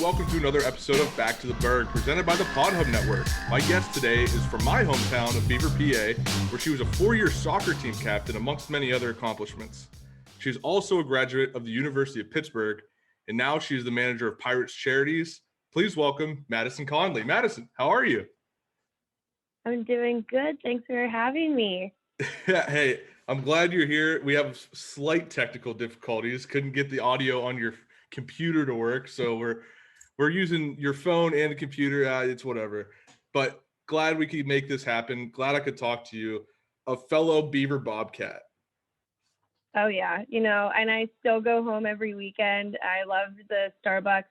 welcome to another episode of Back to the Burgh, presented by the Pod Hub Network. My guest today is from my hometown of Beaver, PA, where she was a 4-year soccer team captain, amongst many other accomplishments. She's also a graduate of the University of Pittsburgh, and now she's the manager of Pirates Charities. Please welcome Madison Connelly. Madison, how are you? I'm doing good. Thanks for having me. Hey, I'm glad you're here. We have slight technical difficulties. Couldn't get the audio on your computer to work, so we're using your phone and the computer. It's whatever, but glad we could make this happen. Glad I could talk to you, a fellow Beaver Bobcat. Oh yeah, and I still go home every weekend. I love the Starbucks.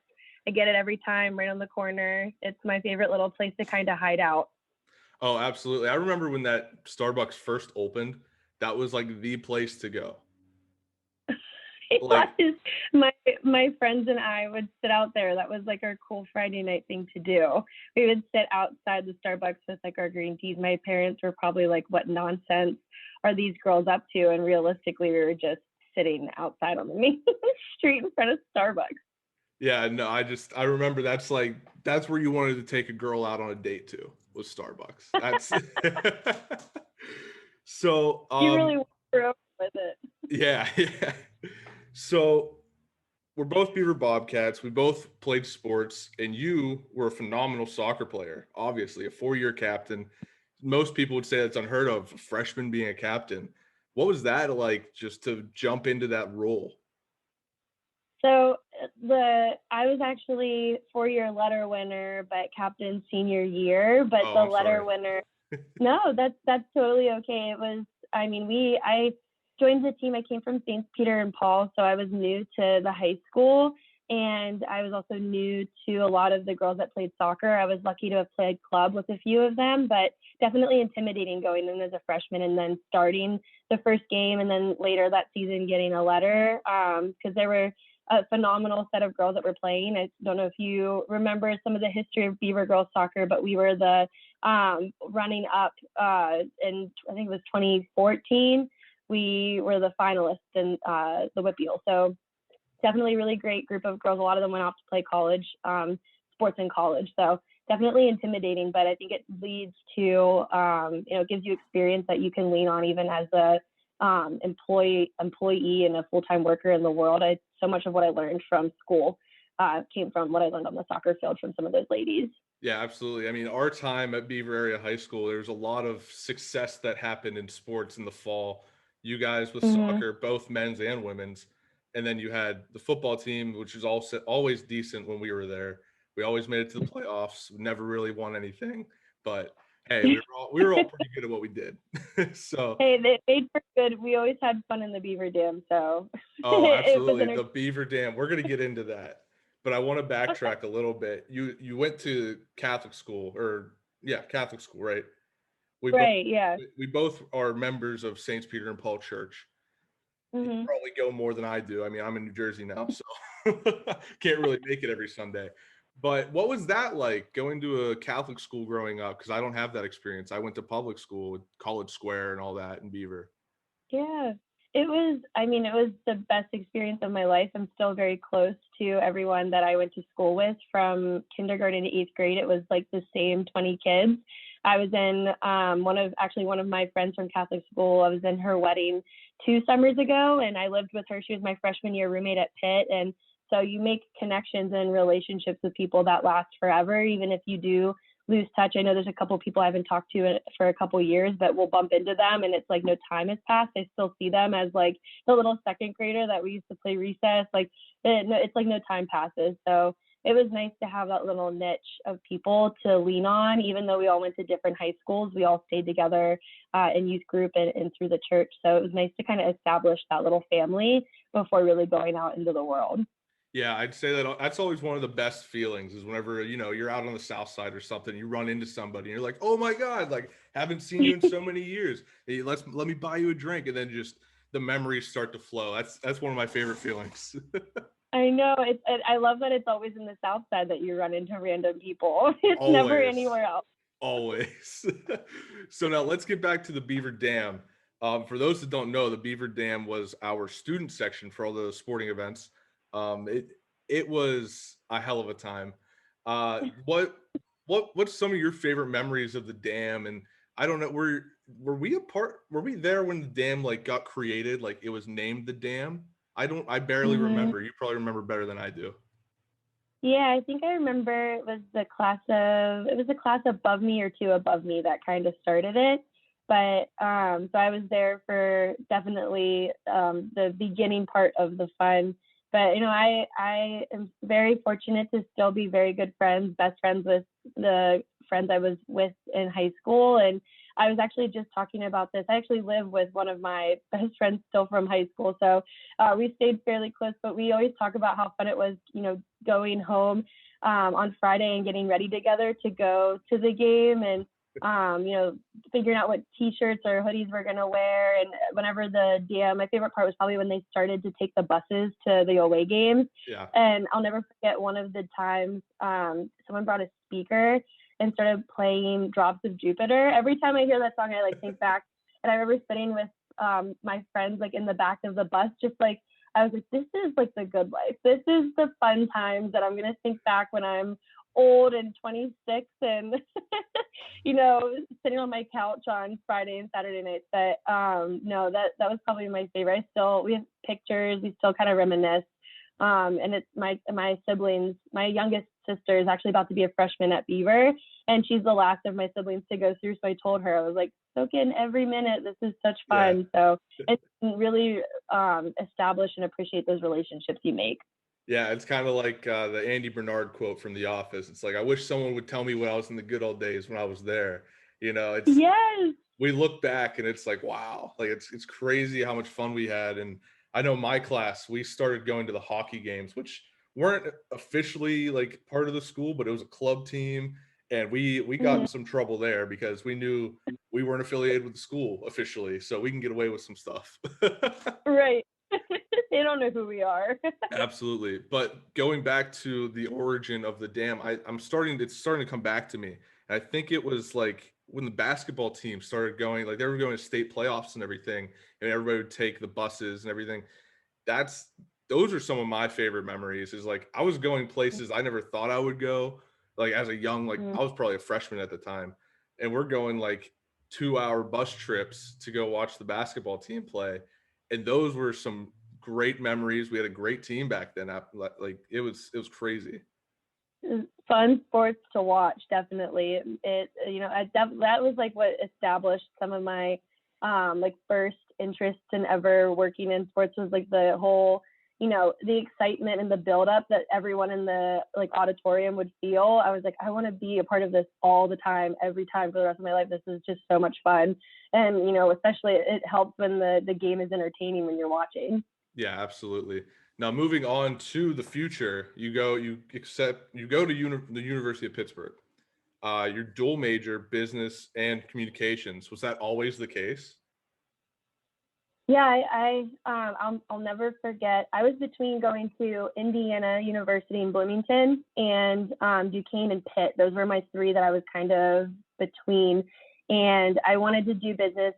I get it every time, right on the corner. It's my favorite little place to kind of hide out. Oh, absolutely. I remember when that Starbucks first opened, that was like the place to go. My friends and I would sit out there. That was like our cool Friday night thing to do. We would sit outside the Starbucks with like our green teas. My parents were probably like, what nonsense are these girls up to? And realistically, we were just sitting outside on the main street in front of Starbucks. Yeah, no, I remember that's where you wanted to take a girl out on a date to, was Starbucks. That's so you really were over with it. Yeah. So we're both Beaver Bobcats. We both played sports, and you were a phenomenal soccer player, obviously, a 4-year captain. Most people would say that's unheard of, a freshman being a captain. What was that like, just to jump into that role? So I was actually 4-year letter winner, but captain senior year. But I'm letter sorry. winner, no, that's totally okay. It was, I joined the team. I came from St. Peter and Paul, so I was new to the high school, and I was also new to a lot of the girls that played soccer. I was lucky to have played club with a few of them, but definitely intimidating going in as a freshman and then starting the first game, and then later that season getting a letter, because there were a phenomenal set of girls that were playing. I don't know if you remember some of the history of Beaver girls soccer, but we were the running up in, I think it was 2014. We were the finalists in the Whippeal. So definitely a really great group of girls. A lot of them went off to play college, sports in college. So definitely intimidating, but I think it leads to, gives you experience that you can lean on even as a employee and a full-time worker in the world. So much of what I learned from school came from what I learned on the soccer field from some of those ladies. Yeah, absolutely. I mean, our time at Beaver Area High School, there was a lot of success that happened in sports in the fall. You guys with soccer, both men's and women's. And then you had the football team, which was also always decent when we were there. We always made it to the playoffs. We never really won anything. But hey, we were all pretty good at what we did. So hey, they made for good. We always had fun in the Beaver Dam. So absolutely. The Beaver Dam. We're gonna get into that. But I want to backtrack a little bit. You went to Catholic school, Catholic school, right? We both are members of St. Peter and Paul Church. You probably go more than I do. I mean, I'm in New Jersey now, so can't really make it every Sunday. But what was that like, going to a Catholic school growing up? Because I don't have that experience. I went to public school, College Square and all that in Beaver. Yeah, it was the best experience of my life. I'm still very close to everyone that I went to school with from kindergarten to 8th grade. It was like the same 20 kids. I was in one of my friends from Catholic school. I was in her wedding 2 summers ago, and I lived with her. She was my freshman year roommate at Pitt. And so you make connections and relationships with people that last forever, even if you do lose touch. I know there's a couple of people I haven't talked to for a couple of years, but we'll bump into them and it's like no time has passed. I still see them as like the little second grader that we used to play recess. Like it's like no time passes. So it was nice to have that little niche of people to lean on. Even though we all went to different high schools, we all stayed together in youth group and through the church. So it was nice to kind of establish that little family before really going out into the world. Yeah, I'd say that's always one of the best feelings, is whenever, you're out on the south side or something, you run into somebody and you're like, oh my God, like haven't seen you in so many years. Hey, let me buy you a drink. And then just the memories start to flow. That's one of my favorite feelings. I know. I love that it's always in the south side that you run into random people. It's always, never anywhere else. Always. So now let's get back to the Beaver Dam. For those that don't know, the Beaver Dam was our student section for all the sporting events. It was a hell of a time. What's some of your favorite memories of the dam? And I don't know, were we there when the dam like got created, like it was named the dam? I barely Mm-hmm. remember. You probably remember better than I do. Yeah, I think I remember it was a class above me or two above me that kind of started it. But so I was there for definitely the beginning part of the fun. But I am very fortunate to still be very good friends, best friends with the friends I was with in high school. And I was actually just talking about this. I actually live with one of my best friends still from high school, so we stayed fairly close. But we always talk about how fun it was, going home on Friday and getting ready together to go to the game, and figuring out what T-shirts or hoodies we're gonna wear. And whenever my favorite part was probably when they started to take the buses to the away games. Yeah. And I'll never forget one of the times someone brought a speaker and started playing Drops of Jupiter. Every time I hear that song, I like think back. And I remember sitting with my friends like in the back of the bus, just like I was like, this is like the good life. This is the fun times that I'm gonna think back when I'm old and 26 and sitting on my couch on Friday and Saturday nights. But no, that was probably my favorite. We have pictures, we still kind of reminisce. And it's my siblings, my youngest sister is actually about to be a freshman at Beaver, and she's the last of my siblings to go through. So I told her, I was like, soak in every minute. This is such fun. Yeah. So it's really establish and appreciate those relationships you make. Yeah, it's kind of like the Andy Bernard quote from The Office. It's like, I wish someone would tell me when I was in the good old days when I was there. Yes. We look back and it's like, wow, like it's crazy how much fun we had. And I know my class, we started going to the hockey games, which weren't officially like part of the school, but it was a club team. And we got in some trouble there because we knew we weren't affiliated with the school officially, so we can get away with some stuff. Right. They don't know who we are. Absolutely. But going back to the origin of the dam, it's starting to come back to me. And I think it was like when the basketball team started going, like they were going to state playoffs and everything, and everybody would take the buses and everything. Those are some of my favorite memories, is like I was going places I never thought I would go. Like as a young, like I was probably a freshman at the time, and we're going like 2-hour bus trips to go watch the basketball team play. And those were some great memories. We had a great team back then. Like it was crazy. Fun sports to watch, definitely. That was like what established some of my like first interest in ever working in sports, was like the whole, the excitement and the buildup that everyone in the like auditorium would feel. I was like, I want to be a part of this all the time, every time, for the rest of my life. This is just so much fun. And especially it helps when the game is entertaining when you're watching. Yeah, absolutely. Now, moving on to the future, you go to the University of Pittsburgh. Your dual major, business and communications. Was that always the case? Yeah, I'll never forget. I was between going to Indiana University in Bloomington and Duquesne and Pitt. Those were my three that I was kind of between. And I wanted to do business,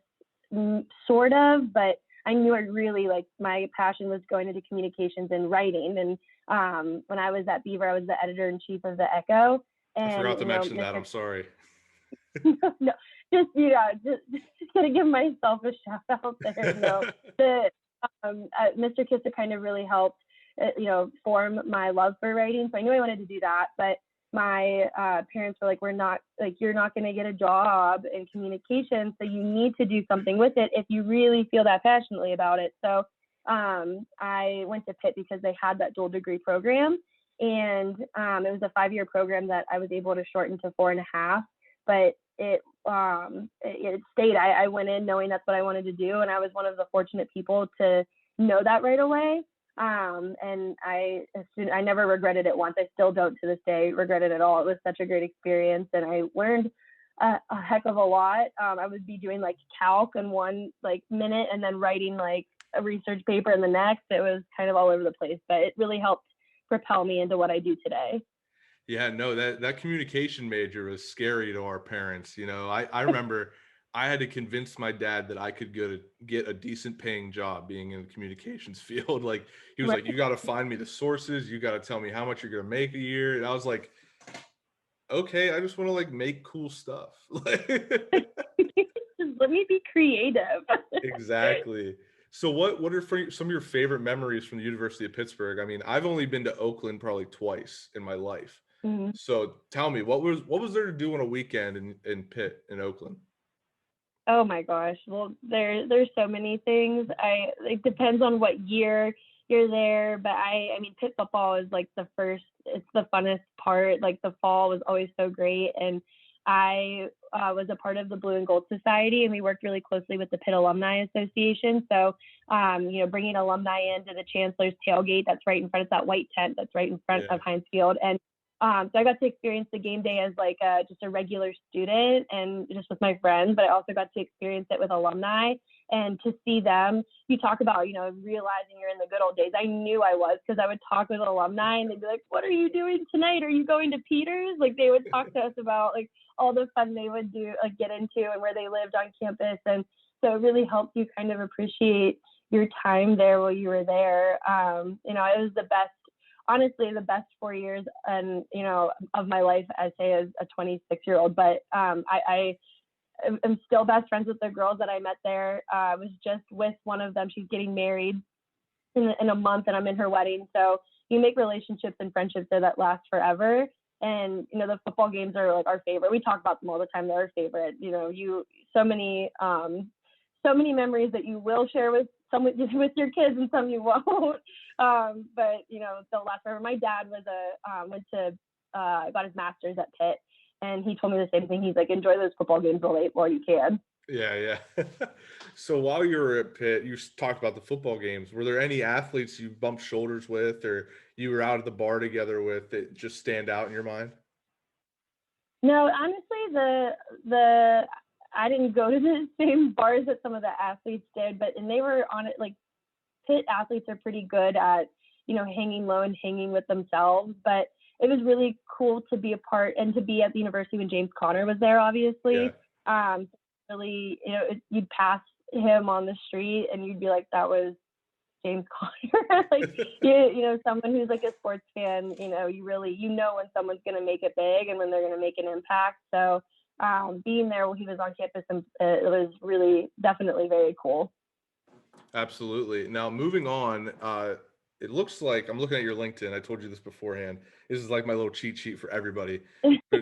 sort of, but I knew I really, like, my passion was going into communications and writing. And when I was at Beaver, I was the editor-in-chief of the Echo. And, I forgot to mention that. I'm sorry. No, just gonna give myself a shout out there. Mr. Kissa kind of really helped, form my love for writing. So I knew I wanted to do that, but my parents were like, you're not going to get a job in communication, so you need to do something with it if you really feel that passionately about it. So I went to Pitt because they had that dual degree program, and it was a 5-year program that I was able to shorten to 4.5. But it stayed. I went in knowing that's what I wanted to do, and I was one of the fortunate people to know that right away. And I never regretted it once. I still don't to this day regret it at all. It was such a great experience, and I learned a heck of a lot. I would be doing like calc in one like minute and then writing like a research paper in the next. It was kind of all over the place, but it really helped propel me into what I do today. Yeah, no, that communication major was scary to our parents. I remember I had to convince my dad that I could get a decent paying job being in the communications field. Like, he was Right. like, you got to find me the sources. You got to tell me how much you're going to make a year. And I was like, okay, I just want to like make cool stuff. Just let me be creative. Exactly. So what are some of your favorite memories from the University of Pittsburgh? I mean, I've only been to Oakland probably twice in my life. Mhm. So tell me, what was there to do on a weekend in Pitt in Oakland? Oh my gosh. Well, there's so many things. It depends on what year you're there, but I mean, Pitt football is like it's the funnest part. Like, the fall was always so great. And I was a part of the Blue and Gold Society, and we worked really closely with the Pitt Alumni Association. So, bringing alumni into the Chancellor's tailgate, that's right in front of that white tent, that's right in front of Heinz Field. And so I got to experience the game day as like just a regular student and just with my friends, but I also got to experience it with alumni and to see them. You talk about, realizing you're in the good old days. I knew I was, because I would talk with alumni and they'd be like, what are you doing tonight? Are you going to Peters? Like, they would talk to us about like all the fun they would do, like get into, and where they lived on campus. And so it really helped you kind of appreciate your time there while you were there. It was the best, honestly, the best 4 years and of my life, I say, as a 26-year-old. But I am still best friends with the girls that I met there. I was just with one of them. She's getting married in a month, and I'm in her wedding. So you make relationships and friendships there that last forever. And the football games are like our favorite. We talk about them all the time. They're our favorite. So many memories that you will share with with your kids, and some you won't. But they'll last forever. My dad got his master's at Pitt, and he told me the same thing. He's like, enjoy those football games while you can. Yeah. So while you were at Pitt, you talked about the football games. Were there any athletes you bumped shoulders with, or you were out at the bar together with, that just stand out in your mind? No, honestly, the I didn't go to the same bars that some of the athletes did, and they were on it. Like, Pitt athletes are pretty good at hanging low and hanging with themselves, but it was really cool to be a part and to be at the university when James Conner was there, obviously. Yeah. Really, you'd pass him on the street and you'd be like, that was James Conner. Like, someone who's like a sports fan, you really, when someone's going to make it big and when they're going to make an impact. So being there while he was on campus, it was really definitely very cool. Absolutely. Now, moving on, it looks like, I'm looking at your LinkedIn. I told you this beforehand. This is like my little cheat sheet for everybody.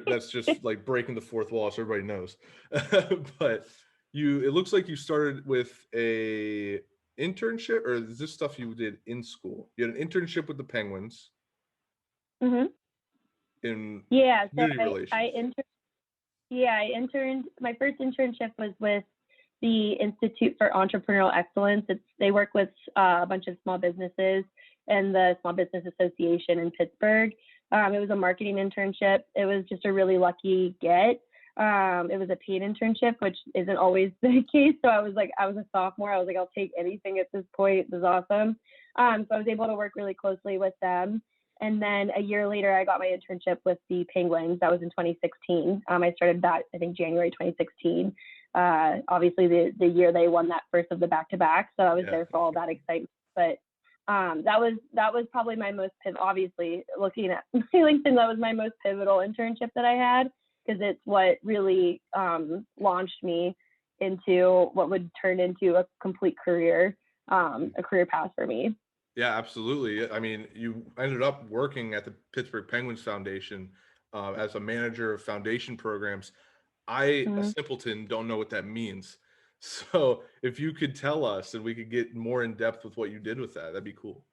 That's just like breaking the fourth wall so everybody knows. But it looks like you started with a internship, or is this stuff you did in school? You had an internship with the Penguins. Mm-hmm. In community relations. I interned. My first internship was with the Institute for Entrepreneurial Excellence. They work with a bunch of small businesses and the Small Business Association in Pittsburgh. It was a marketing internship. It was just a really lucky get. It was a paid internship, which isn't always the case. So I was a sophomore. I was like, I'll take anything at this point. This is awesome. So I was able to work really closely with them. And then a year later, I got my internship with the Penguins. That was in 2016. I started that, I think, January 2016. Obviously, the year they won that first of the back-to-back. So I was there for all that excitement. But that was probably my most, obviously, looking at my LinkedIn, that was my most pivotal internship that I had, because it's what really launched me into what would turn into a complete career, a career path for me. Yeah, absolutely. I mean, you ended up working at the Pittsburgh Penguins Foundation as a manager of foundation programs. A simpleton, don't know what that means. So if you could tell us and we could get more in depth with what you did with that, that'd be cool.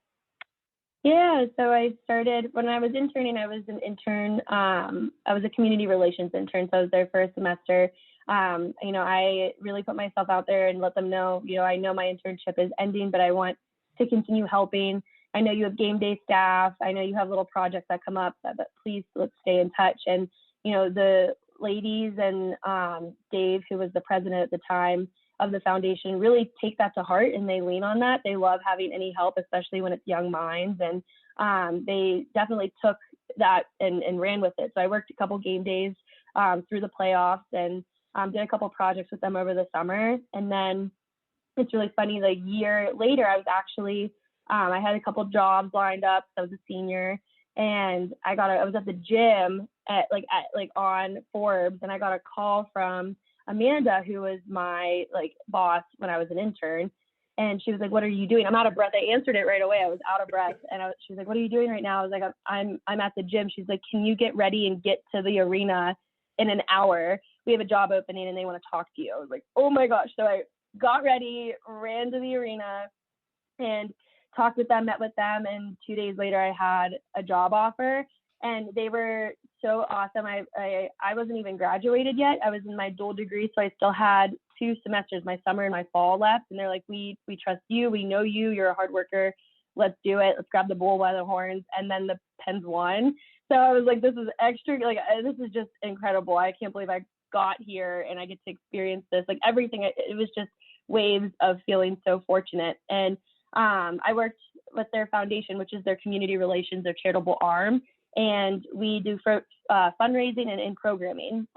Yeah, so I started when I was interning. I was an intern. I was a community relations intern, so I was there for a semester. I really put myself out there and let them know, I know my internship is ending, but I want to continue helping. I know you have game day staff. I know you have little projects that come up, but please, let's stay in touch. And, the ladies and Dave, who was the president at the time of the foundation, really take that to heart and they lean on that. They love having any help, especially when it's young minds. And they definitely took that and ran with it. So I worked a couple game days through the playoffs, and did a couple projects with them over the summer. And then it's really funny, like a year later, I was actually, I had a couple jobs lined up. So I was a senior, and I was at the gym at on Forbes, and I got a call from Amanda, who was my like boss when I was an intern. And she was like, "What are you doing?" I'm out of breath. I answered it right away. I was out of breath. And she was like, "What are you doing right now?" I was like, I'm at the gym. She's like, "Can you get ready and get to the arena in an hour? We have a job opening and they want to talk to you." I was like, "Oh my gosh." So I got ready, ran to the arena and talked with them, met with them. And 2 days later, I had a job offer, and they were so awesome. I wasn't even graduated yet. I was in my dual degree. So I still had 2 semesters, my summer and my fall left. And they're like, we trust you. We know you. You're a hard worker. Let's do it. Let's grab the bull by the horns. And then the Pens won. So I was like, this is extra. Like, this is just incredible. I can't believe I got here and I get to experience this. Like everything, it was just waves of feeling so fortunate. And I worked with their foundation, which is their community relations, their charitable arm. And we do fundraising and programming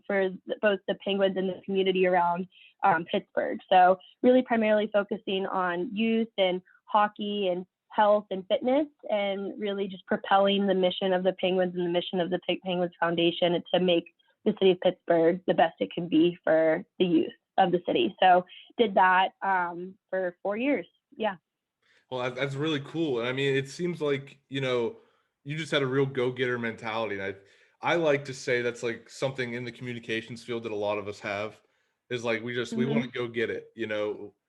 for both the Penguins and the community around Pittsburgh. So really primarily focusing on youth and hockey and health and fitness, and really just propelling the mission of the Penguins and the mission of the Penguins Foundation to make the city of Pittsburgh the best it can be for the youth of the city. So did that for 4 years. Yeah. Well, that's really cool. And I mean, it seems like, you just had a real go-getter mentality. And I like to say that's like something in the communications field that a lot of us have, is like, we want to go get it.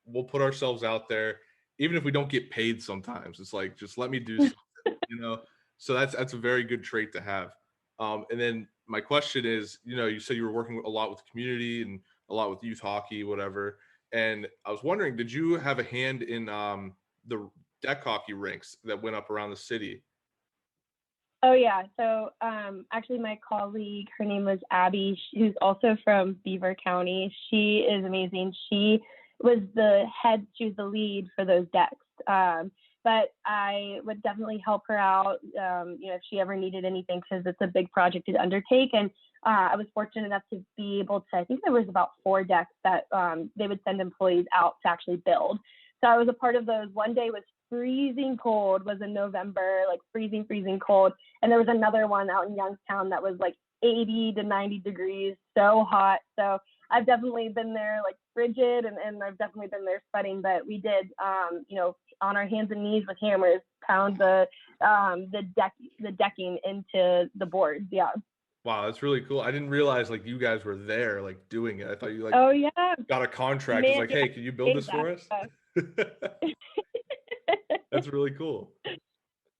We'll put ourselves out there, even if we don't get paid sometimes. It's like, just let me do something, so that's a very good trait to have. And then my question is, you said you were working a lot with the community and a lot with youth hockey, whatever. And I was wondering, did you have a hand in the deck hockey rinks that went up around the city? Oh yeah. So actually my colleague, her name was Abby, who's also from Beaver County. She is amazing. She was the lead for those decks. But I would definitely help her out, if she ever needed anything, because it's a big project to undertake. And I was fortunate enough to be able to, I think there was about 4 decks that they would send employees out to actually build. So I was a part of those. One day was freezing cold, was in November, like freezing cold. And there was another one out in Youngstown that was like 80 to 90 degrees, so hot. So I've definitely been there like frigid, and I've definitely been there sweating, but we did, on our hands and knees with hammers, pound the decking into the boards. Yeah. Wow, that's really cool. I didn't realize like you guys were there like doing it. I thought you like got a contract. It's like, hey, can you build this for us? That's really cool.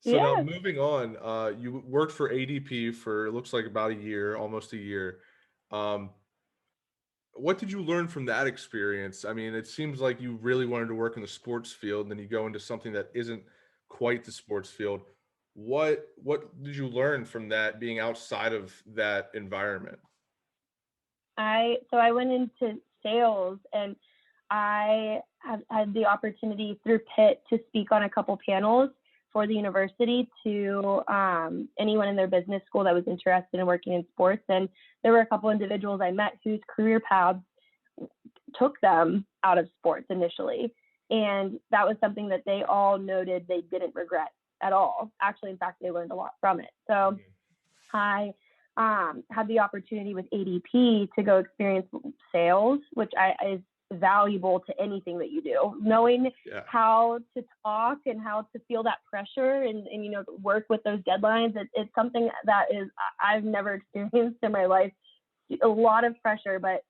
So now moving on, you worked for ADP for, it looks like about a year, almost a year. What did you learn from that experience? I mean, it seems like you really wanted to work in the sports field, and then you go into something that isn't quite the sports field. What did you learn from that, being outside of that environment? I went into sales, and I have had the opportunity through Pitt to speak on a couple panels for the university to anyone in their business school that was interested in working in sports. And there were a couple individuals I met whose career paths took them out of sports initially. And that was something that they all noted they didn't regret at all. Actually, in fact, they learned a lot from it. So I had the opportunity with ADP to go experience sales, which is valuable to anything that you do. Knowing how to talk and how to feel that pressure and work with those deadlines, it's something that I've never experienced in my life. A lot of pressure, but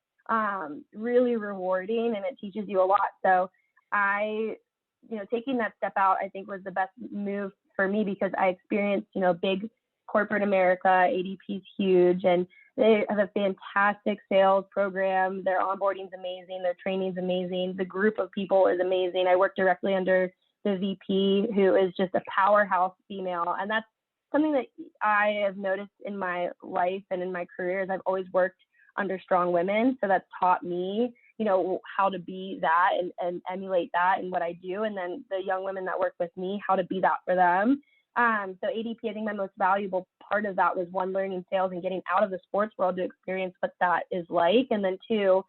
really rewarding, and it teaches you a lot. So taking that step out, I think, was the best move for me, because I experienced, big corporate America. ADP's huge, and they have a fantastic sales program. Their onboarding's amazing. Their training's amazing. The group of people is amazing. I work directly under the VP, who is just a powerhouse female. And that's something that I have noticed in my life and in my career, is I've always worked under strong women. So that's taught me, how to be that and emulate that in what I do. And then the young women that work with me, how to be that for them. So ADP, I think my most valuable part of that was one, learning sales and getting out of the sports world to experience what that is like. And then two,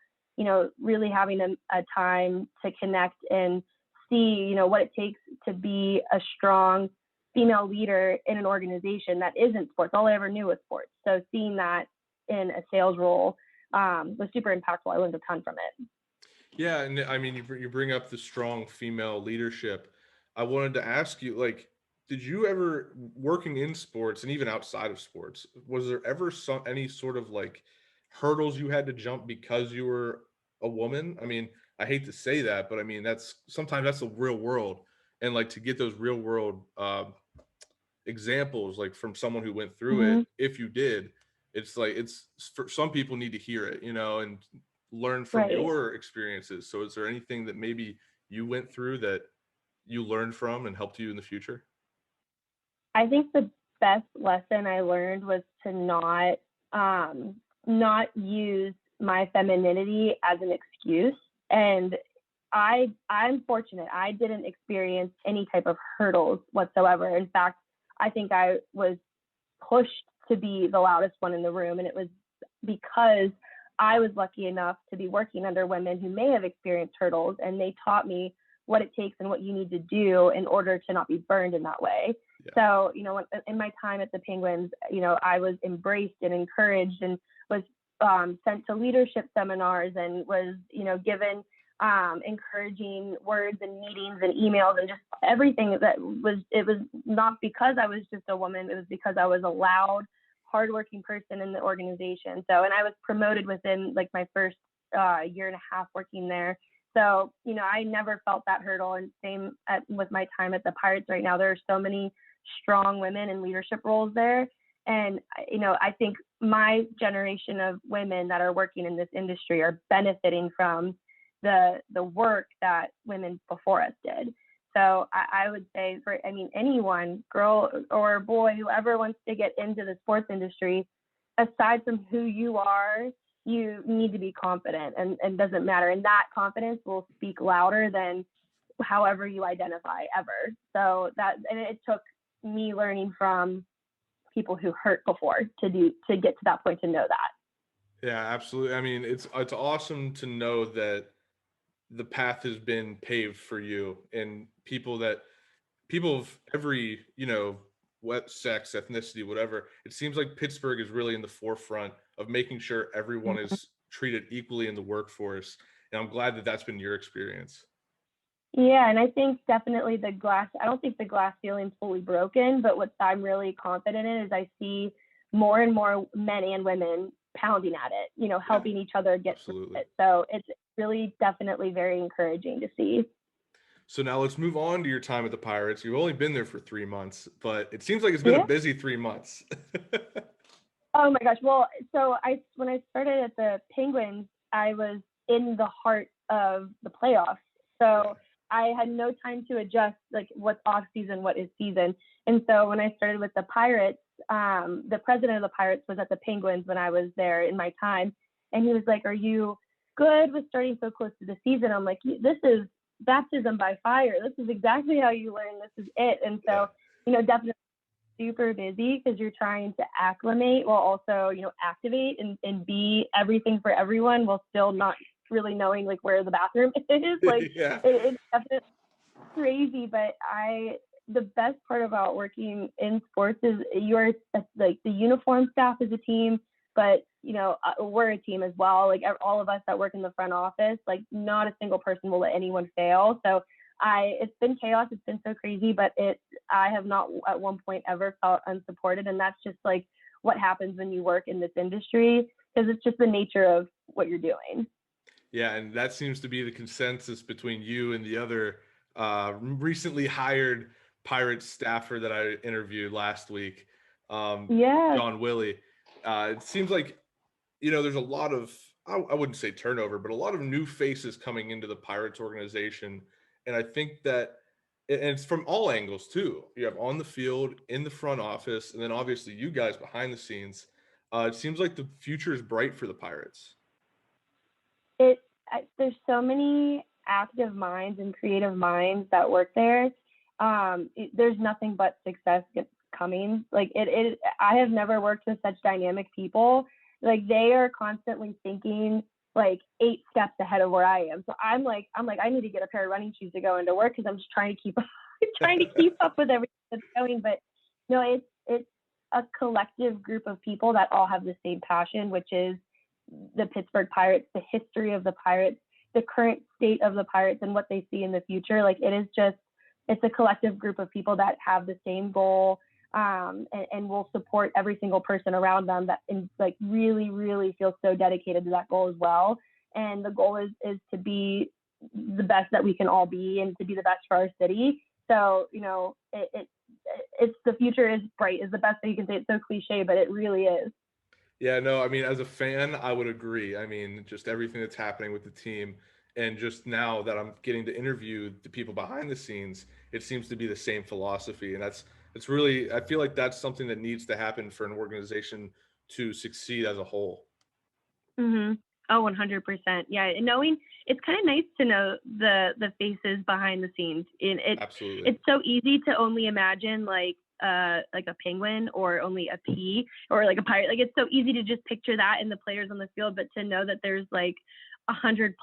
really having a time to connect and see, what it takes to be a strong female leader in an organization that isn't sports. All I ever knew was sports. So seeing that in a sales role was super impactful. I learned a ton from it. Yeah, and I mean, you bring up the strong female leadership. I wanted to ask you, like, did you ever, working in sports and even outside of sports, was there ever any sort of like hurdles you had to jump because you were a woman? I mean, I hate to say that, but I mean sometimes that's the real world, and like to get those real world examples, like from someone who went through it, if you did, it's like, it's for some people need to hear it, and learn from your experiences. So is there anything that maybe you went through that you learned from and helped you in the future? I think the best lesson I learned was to not use my femininity as an excuse. And I'm fortunate. I didn't experience any type of hurdles whatsoever. In fact, I think I was pushed to be the loudest one in the room. And it was because I was lucky enough to be working under women who may have experienced hurdles, and they taught me what it takes and what you need to do in order to not be burned in that way. Yeah. So, in my time at the Penguins, I was embraced and encouraged and was sent to leadership seminars and was, given encouraging words and meetings and emails and just everything it was not because I was just a woman. It was because I was a loud, hardworking person in the organization. So, and I was promoted within like my first year and a half working there. So, I never felt that hurdle. And same with my time at the Pirates right now. There are so many strong women in leadership roles there. And, I think my generation of women that are working in this industry are benefiting from the work that women before us did. So I would say anyone, girl or boy, whoever wants to get into the sports industry, aside from who you are, you need to be confident, and doesn't matter. And that confidence will speak louder than however you identify ever. So and it took me learning from people who hurt before to get to that point to know that. Yeah, absolutely. I mean, it's awesome to know that the path has been paved for you, and people of every, what sex, ethnicity, whatever. It seems like Pittsburgh is really in the forefront of making sure everyone is treated equally in the workforce. And I'm glad that that's been your experience. Yeah, and I think definitely I don't think the glass ceiling's fully broken, but what I'm really confident in is I see more and more men and women pounding at it, helping each other get through it. So it's really definitely very encouraging to see. So now let's move on to your time at the Pirates. You've only been there for 3 months, but it seems like it's been a busy 3 months. Oh my gosh. Well, so when I started at the Penguins, I was in the heart of the playoffs. So I had no time to adjust, like what's off season, what is season. And so when I started with the Pirates, the president of the Pirates was at the Penguins when I was there in my time. And he was like, "Are you good with starting so close to the season?" I'm like, "This is baptism by fire. This is exactly how you learn. This is it." And so, definitely super busy because you're trying to acclimate while also, activate and be everything for everyone while still not really knowing like where the bathroom is. Like it's definitely crazy, but the best part about working in sports is you're like the uniform staff is a team, but we're a team as well. Like all of us that work in the front office, like not a single person will let anyone fail. So it's been chaos. It's been so crazy, but I have not at one point ever felt unsupported. And that's just like what happens when you work in this industry, because it's just the nature of what you're doing. Yeah. And that seems to be the consensus between you and the other recently hired Pirates staffer that I interviewed last week. John Willie. It seems like, there's a lot of, I wouldn't say turnover, but a lot of new faces coming into the Pirates organization. And I think that, and it's from all angles too. You have on the field, in the front office, and then obviously you guys behind the scenes. It seems like the future is bright for the Pirates. There's so many active minds and creative minds that work there. there's nothing but success coming. Like I have never worked with such dynamic people. Like they are constantly thinking like 8 steps ahead of where I am. So I'm like, I need to get a pair of running shoes to go into work because I'm just trying to keep up with everything that's going. But no, it's a collective group of people that all have the same passion, which is the Pittsburgh Pirates, the history of the Pirates, the current state of the Pirates, and what they see in the future. Like it's a collective group of people that have the same goal, and will support every single person around them that like really, really feels so dedicated to that goal as well. And the goal is to be the best that we can all be and to be the best for our city. So, it's the future is bright is the best thing you can say. It's so cliche, but it really is. Yeah, no, I mean, as a fan, I would agree. I mean, just everything that's happening with the team, and just now that I'm getting to interview the people behind the scenes, it seems to be the same philosophy. And it's really, I feel like that's something that needs to happen for an organization to succeed as a whole. Mm-hmm. Oh, 100%. Yeah. And knowing, it's kind of nice to know the faces behind the scenes. And Absolutely. It's so easy to only imagine like a penguin or only a pea or like a pirate. Like it's so easy to just picture that in the players on the field, but to know that there's like 100+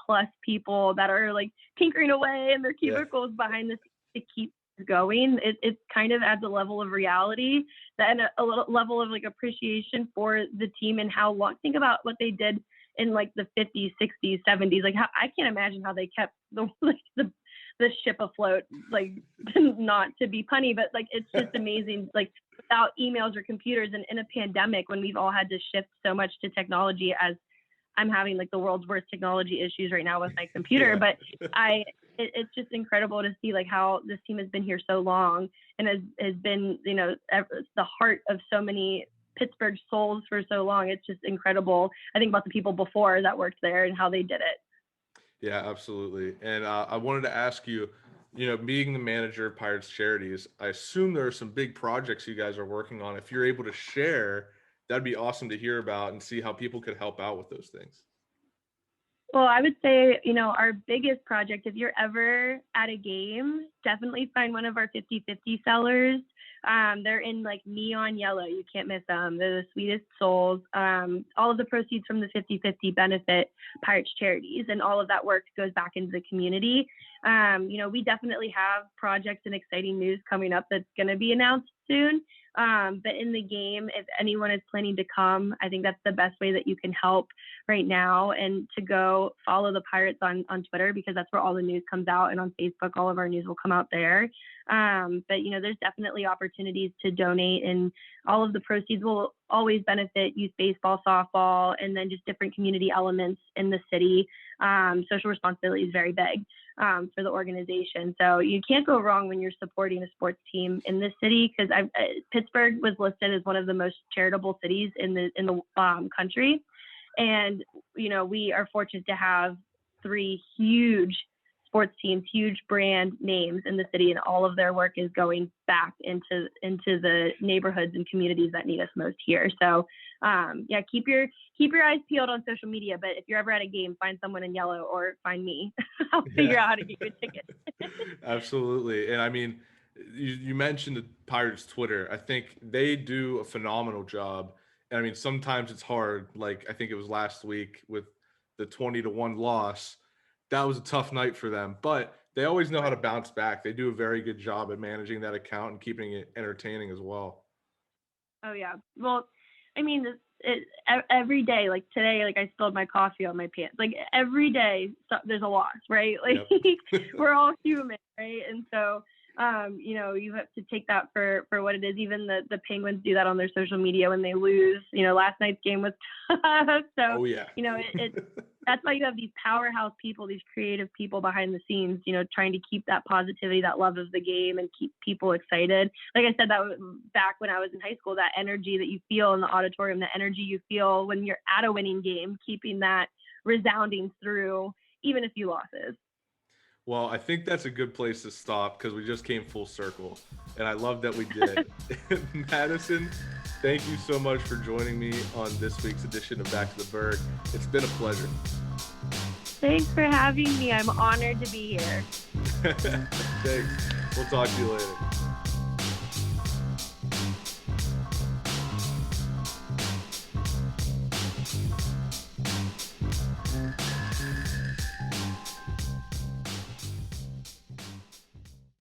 people that are like tinkering away in their cubicles behind the scenes to keep going, it kind of adds a level of reality and a level of like appreciation for the team and how long. Think about what they did in like the 50s, 60s, 70s. Like how I can't imagine how they kept the ship afloat. Like not to be punny, but like it's just amazing. Like without emails or computers, and in a pandemic when we've all had to shift so much to technology, as I'm having like the world's worst technology issues right now with my computer, but it's just incredible to see like how this team has been here so long and has been, the heart of so many Pittsburgh souls for so long. It's just incredible. I think about the people before that worked there and how they did it. Yeah, absolutely. And I wanted to ask you, being the manager of Pirates Charities, I assume there are some big projects you guys are working on. If you're able to share, that'd be awesome to hear about and see how people could help out with those things. Well, I would say, our biggest project, if you're ever at a game, definitely find one of our 50/50 sellers. They're in like neon yellow. You can't miss them. They're the sweetest souls. All of the proceeds from the 50/50 benefit Pirates Charities, and all of that work goes back into the community. We definitely have projects and exciting news coming up that's going to be announced soon. But in the game, if anyone is planning to come, I think that's the best way that you can help right now, and to go follow the Pirates on Twitter, because that's where all the news comes out, and on Facebook, all of our news will come out there. But there's definitely opportunities to donate, and all of the proceeds will always benefit youth baseball, softball, and then just different community elements in the city. Social responsibility is very big for the organization. So you can't go wrong when you're supporting a sports team in this city, because Pittsburgh was listed as one of the most charitable cities in the country. And, we are fortunate to have 3 huge sports teams, huge brand names in the city, and all of their work is going back into the neighborhoods and communities that need us most here. So, keep your eyes peeled on social media. But if you're ever at a game, find someone in yellow or find me. I'll figure out how to get you a ticket. Absolutely. And I mean, you mentioned the Pirates Twitter. I think they do a phenomenal job. And I mean, sometimes it's hard. Like I think it was last week with the 20-1 loss. That was a tough night for them, but they always know how to bounce back. They do a very good job at managing that account and keeping it entertaining as well. Oh yeah. Well, I mean, every day, like today, like I spilled my coffee on my pants. Like every day, there's a loss, right? Like we're all human, right? And so, you have to take that for what it is. Even the Penguins do that on their social media when they lose. Last night's game was tough. So, that's why you have these powerhouse people, these creative people behind the scenes, trying to keep that positivity, that love of the game, and keep people excited. Like I said, that was back when I was in high school, that energy that you feel in the auditorium, the energy you feel when you're at a winning game, keeping that resounding through even a few losses. Well, I think that's a good place to stop, because we just came full circle, and I love that we did. Madison, thank you so much for joining me on this week's edition of Back to the Burgh. It's been a pleasure. Thanks for having me. I'm honored to be here. Thanks. We'll talk to you later.